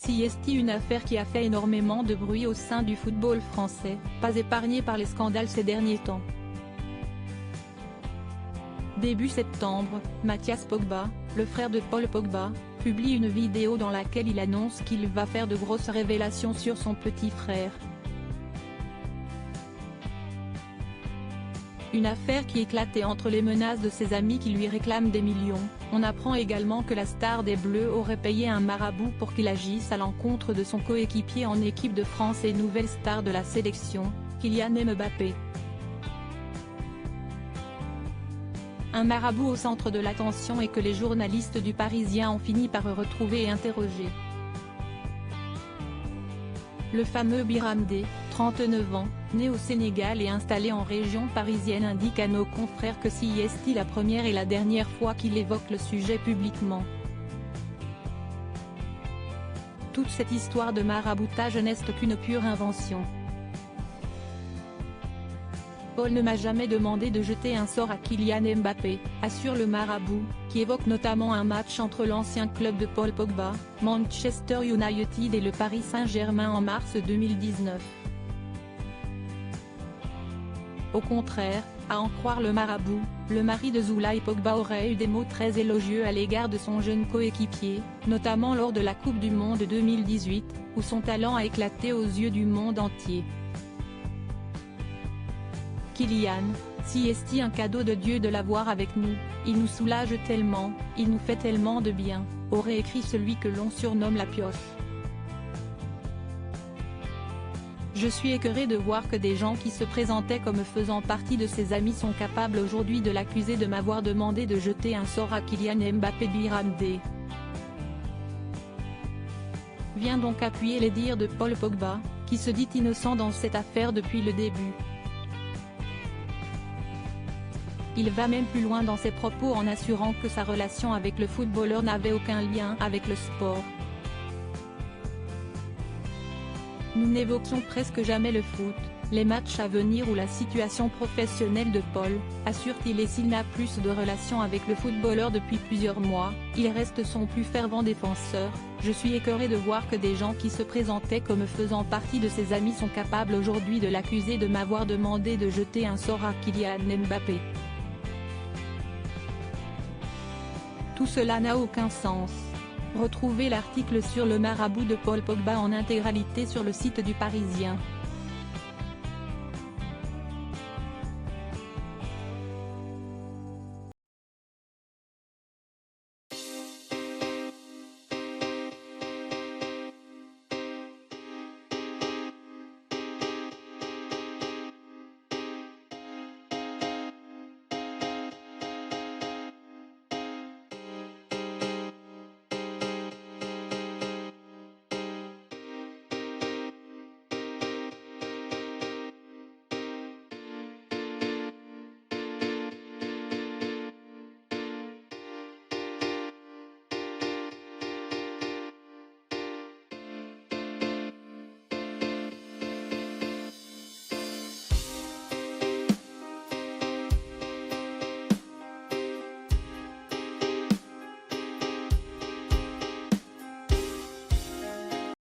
CST, une affaire qui a fait énormément de bruit au sein du football français, pas épargné par les scandales ces derniers temps. Début septembre, Mathias Pogba, le frère de Paul Pogba, publie une vidéo dans laquelle il annonce qu'il va faire de grosses révélations sur son petit frère. Une affaire qui éclatait entre les menaces de ses amis qui lui réclament des millions. On apprend également que la star des Bleus aurait payé un marabout pour qu'il agisse à l'encontre de son coéquipier en équipe de France et nouvelle star de la sélection, Kylian Mbappé. Un marabout au centre de l'attention et que les journalistes du Parisien ont fini par retrouver et interroger. Le fameux Biram D, 39 ans, né au Sénégal et installé en région parisienne, indique à nos confrères que si est la première et la dernière fois qu'il évoque le sujet publiquement. Toute cette histoire de maraboutage n'est qu'une pure invention. Paul ne m'a jamais demandé de jeter un sort à Kylian Mbappé, assure le marabout, qui évoque notamment un match entre l'ancien club de Paul Pogba, Manchester United et le Paris Saint-Germain en mars 2019. Au contraire, à en croire le marabout, le mari de Zulay Pogba aurait eu des mots très élogieux à l'égard de son jeune coéquipier, notamment lors de la Coupe du Monde 2018, où son talent a éclaté aux yeux du monde entier. Kylian, si est un cadeau de Dieu de l'avoir avec nous, il nous soulage tellement, il nous fait tellement de bien, aurait écrit celui que l'on surnomme la pioche. Je suis écœuré de voir que des gens qui se présentaient comme faisant partie de ses amis sont capables aujourd'hui de l'accuser de m'avoir demandé de jeter un sort à Kylian Mbappé. Biram D vient donc appuyer les dires de Paul Pogba, qui se dit innocent dans cette affaire depuis le début. Il va même plus loin dans ses propos en assurant que sa relation avec le footballeur n'avait aucun lien avec le sport. Nous n'évoquions presque jamais le foot, les matchs à venir ou la situation professionnelle de Paul, assure-t-il, et s'il n'a plus de relation avec le footballeur depuis plusieurs mois, il reste son plus fervent défenseur. Je suis écœuré de voir que des gens qui se présentaient comme faisant partie de ses amis sont capables aujourd'hui de l'accuser de m'avoir demandé de jeter un sort à Kylian Mbappé. Tout cela n'a aucun sens. Retrouvez l'article sur le marabout de Paul Pogba en intégralité sur le site du Parisien.